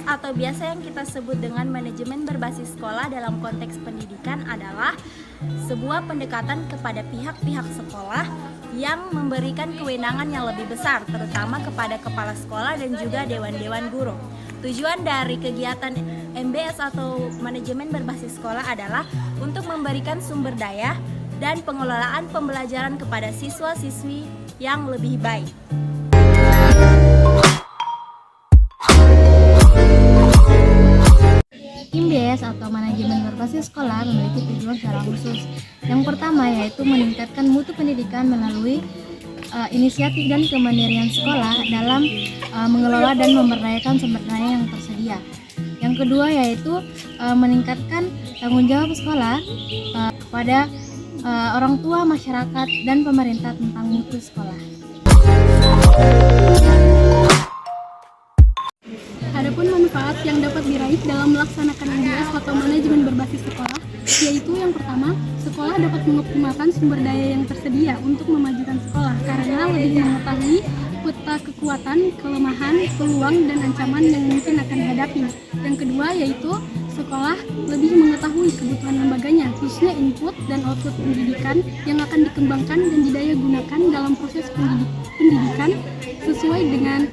atau biasa yang kita sebut dengan manajemen berbasis sekolah dalam konteks pendidikan adalah sebuah pendekatan kepada pihak-pihak sekolah yang memberikan kewenangan yang lebih besar, terutama kepada kepala sekolah dan juga dewan-dewan guru. Tujuan dari kegiatan MBS atau manajemen berbasis sekolah adalah untuk memberikan sumber daya dan pengelolaan pembelajaran kepada siswa-siswi yang lebih baik. MBS atau manajemen berbasis sekolah memiliki tujuan secara khusus. Yang pertama yaitu meningkatkan mutu pendidikan melalui inisiatif dan kemandirian sekolah dalam mengelola dan memberdayakan sumber daya yang tersedia. Yang kedua yaitu meningkatkan tanggung jawab sekolah kepada orang tua, masyarakat, dan pemerintah tentang mutu sekolah. Adapun manfaat yang dapat diraih dalam melaksanakan MBS atau manajemen berbasis sekolah, yaitu yang pertama, sekolah dapat mengoptimalkan sumber daya yang tersedia untuk memajukan sekolah karena lebih mengetahui peta kekuatan, kelemahan, peluang, dan ancaman yang mungkin akan dihadapi. Yang kedua yaitu sekolah lebih mengetahui kebutuhan lembaganya, khususnya input dan output pendidikan yang akan dikembangkan dan didaya gunakan dalam proses pendidikan sesuai dengan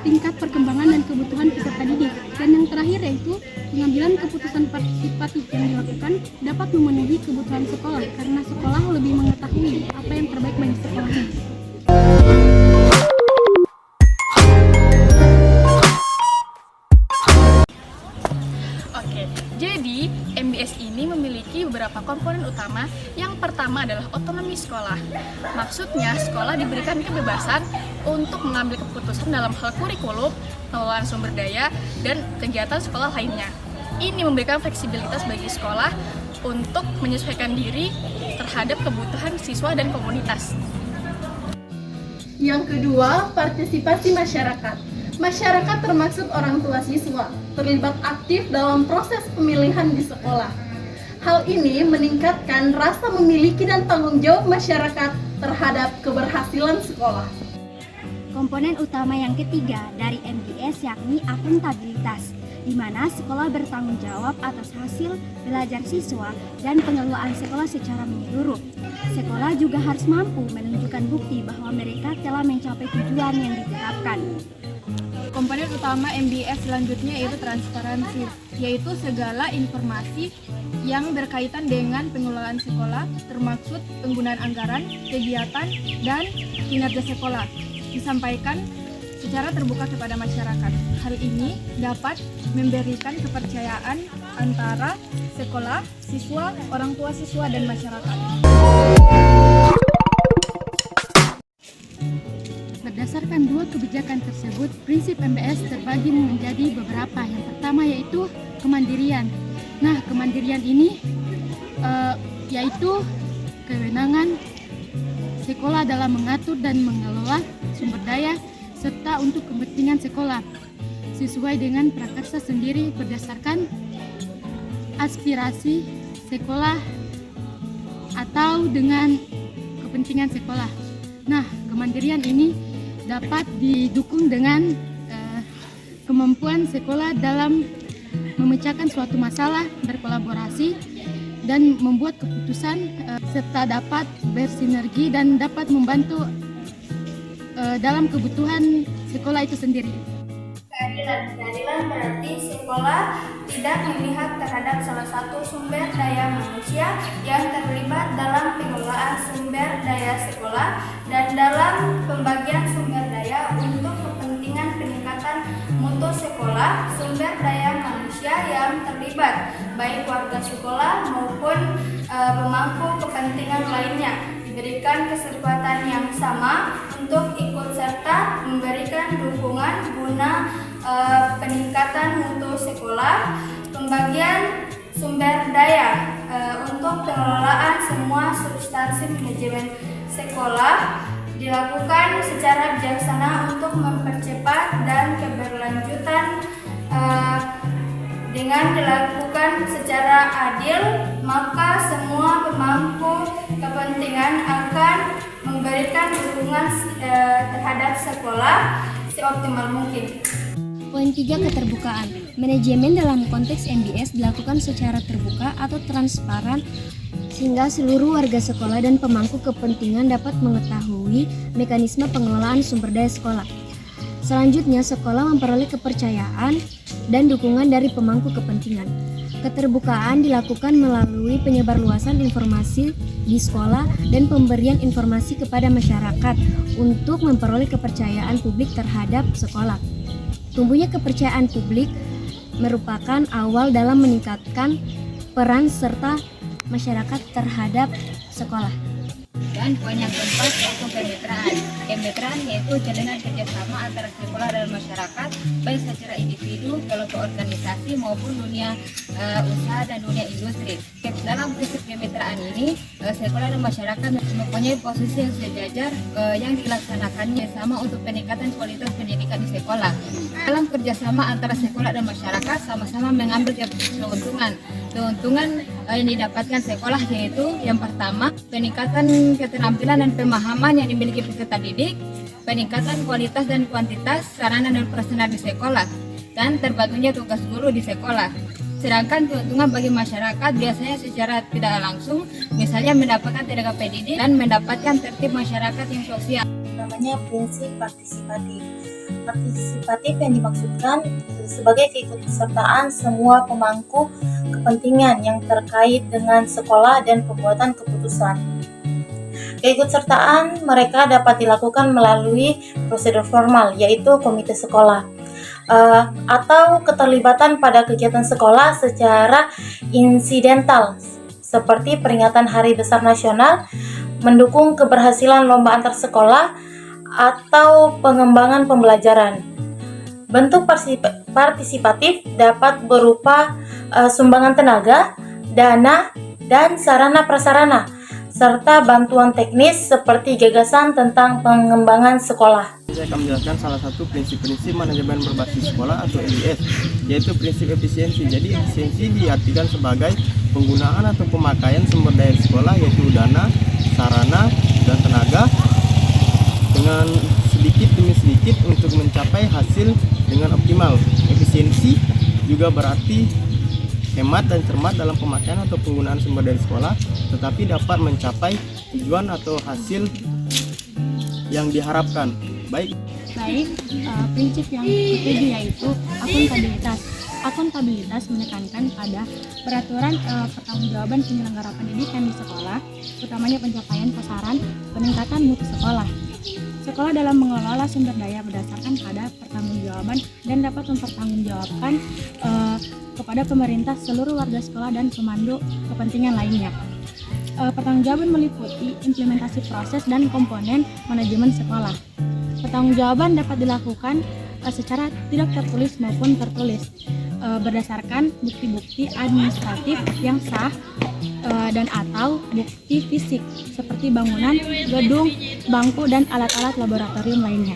tingkat perkembangan dan kebutuhan peserta didik. Dan yang terakhir yaitu pengambilan keputusan partisipatif yang dilakukan dapat memenuhi kebutuhan sekolah karena sekolah lebih mengetahui apa yang terbaik bagi sekolahnya. Oke, jadi MBS ini memiliki beberapa komponen utama. Yang pertama adalah otonomi sekolah. Maksudnya sekolah diberikan kebebasan untuk mengambil keputusan dalam hal kurikulum, pengelolaan sumber daya, dan kegiatan sekolah lainnya. Ini memberikan fleksibilitas bagi sekolah untuk menyesuaikan diri terhadap kebutuhan siswa dan komunitas. Yang kedua, partisipasi masyarakat. Masyarakat termasuk orang tua siswa, terlibat aktif dalam proses pemilihan di sekolah. Hal ini meningkatkan rasa memiliki dan tanggung jawab masyarakat terhadap keberhasilan sekolah. Komponen utama yang ketiga dari MBS yakni akuntabilitas, di mana sekolah bertanggung jawab atas hasil belajar siswa dan pengelolaan sekolah secara menyeluruh. Sekolah juga harus mampu menunjukkan bukti bahwa mereka telah mencapai tujuan yang ditetapkan. Komponen utama MBS selanjutnya yaitu transparansi, yaitu segala informasi yang berkaitan dengan pengelolaan sekolah, termasuk penggunaan anggaran, kegiatan, dan kinerja sekolah, disampaikan secara terbuka kepada masyarakat. Hal ini dapat memberikan kepercayaan antara sekolah, siswa, orang tua siswa, dan masyarakat. Berdasarkan dua kebijakan tersebut, prinsip MBS terbagi menjadi beberapa. Yang pertama yaitu kemandirian. Nah, kemandirian ini yaitu kewenangan sekolah dalam mengatur dan mengelola sumber daya serta untuk kepentingan sekolah sesuai dengan prakarsa sendiri berdasarkan aspirasi sekolah atau dengan kepentingan sekolah. Nah, kemandirian ini dapat didukung dengan kemampuan sekolah dalam memecahkan suatu masalah, berkolaborasi, dan membuat keputusan serta dapat bersinergi dan dapat membantu dalam kebutuhan sekolah itu sendiri. Keadilan berarti sekolah tidak memihak terhadap salah satu sumber daya manusia yang terlibat dalam pengelolaan sumber daya sekolah dan dalam pembagian sumber daya untuk kepentingan peningkatan mutu sekolah, sumber daya manusia yang terlibat, baik warga sekolah maupun pemangku kepentingan lainnya, diberikan kesempatan yang sama untuk ikut serta memberikan dukungan guna peningkatan mutu sekolah, pembagian sumber daya untuk pengelolaan semua substansi manajemen sekolah dilakukan secara bijaksana untuk mempercepat dan keberlanjutan dengan dilakukan secara adil, maka semua pemangku kepentingan akan memberikan dukungan terhadap sekolah seoptimal mungkin. Poin 3, keterbukaan. Manajemen dalam konteks MBS dilakukan secara terbuka atau transparan sehingga seluruh warga sekolah dan pemangku kepentingan dapat mengetahui mekanisme pengelolaan sumber daya sekolah. Selanjutnya, sekolah memperoleh kepercayaan dan dukungan dari pemangku kepentingan. Keterbukaan dilakukan melalui penyebarluasan informasi di sekolah dan pemberian informasi kepada masyarakat untuk memperoleh kepercayaan publik terhadap sekolah. Tumbuhnya kepercayaan publik merupakan awal dalam meningkatkan peran serta masyarakat terhadap sekolah. Dan poin yang keempat yaitu kemitraan. Kemitraan yaitu jalinan kerjasama antara sekolah dan masyarakat, baik secara individu, kelompok organisasi maupun dunia usaha dan dunia industri. Dalam prinsip kemitraan ini, sekolah dan masyarakat mempunyai posisi yang sejajar yang dilaksanakannya sama untuk peningkatan kualitas pendidikan di sekolah. Dalam kerjasama antara sekolah dan masyarakat sama-sama mengambil keuntungan. Keuntungan yang didapatkan sekolah yaitu yang pertama, peningkatan keterampilan dan pemahaman yang dimiliki peserta didik, peningkatan kualitas dan kuantitas sarana dan prasarana di sekolah, dan terbantunya tugas guru di sekolah. Sedangkan keuntungan bagi masyarakat biasanya secara tidak langsung, misalnya mendapatkan tenaga pendidik dan mendapatkan tertib masyarakat yang sosial. Namanya prinsip partisipatif. Partisipatif yang dimaksudkan sebagai keikutsertaan semua pemangku kepentingan yang terkait dengan sekolah dan pembuatan keputusan. Keikutsertaan mereka dapat dilakukan melalui prosedur formal, yaitu komite sekolah, atau keterlibatan pada kegiatan sekolah secara insidental, seperti peringatan Hari Besar Nasional, mendukung keberhasilan lomba antar sekolah, atau pengembangan pembelajaran. Bentuk partisipatif dapat berupa sumbangan tenaga, dana, dan sarana-prasarana, serta bantuan teknis seperti gagasan tentang pengembangan sekolah. Saya akan menjelaskan salah satu prinsip-prinsip manajemen berbasis sekolah atau MBS, yaitu prinsip efisiensi. Jadi efisiensi diartikan sebagai penggunaan atau pemakaian sumber daya sekolah, yaitu dana, sarana, dan tenaga dengan sedikit demi sedikit untuk mencapai hasil dengan optimal. Efisiensi juga berarti hemat dan cermat dalam pemakaian atau penggunaan sumber daya sekolah, tetapi dapat mencapai tujuan atau hasil yang diharapkan. Prinsip yang ketujuh yaitu akuntabilitas. Akuntabilitas menekankan pada peraturan pertanggungjawaban penyelenggara pendidikan di sekolah, utamanya pencapaian sasaran peningkatan mutu sekolah. Sekolah dalam mengelola sumber daya berdasarkan pada pertanggungjawaban dan dapat mempertanggungjawabkan kepada pemerintah, seluruh warga sekolah, dan pemandu kepentingan lainnya. Pertanggungjawaban meliputi implementasi proses dan komponen manajemen sekolah. Pertanggungjawaban dapat dilakukan secara tidak tertulis maupun tertulis, berdasarkan bukti-bukti administratif yang sah dan atau bukti fisik seperti bangunan, gedung, bangku, dan alat-alat laboratorium lainnya.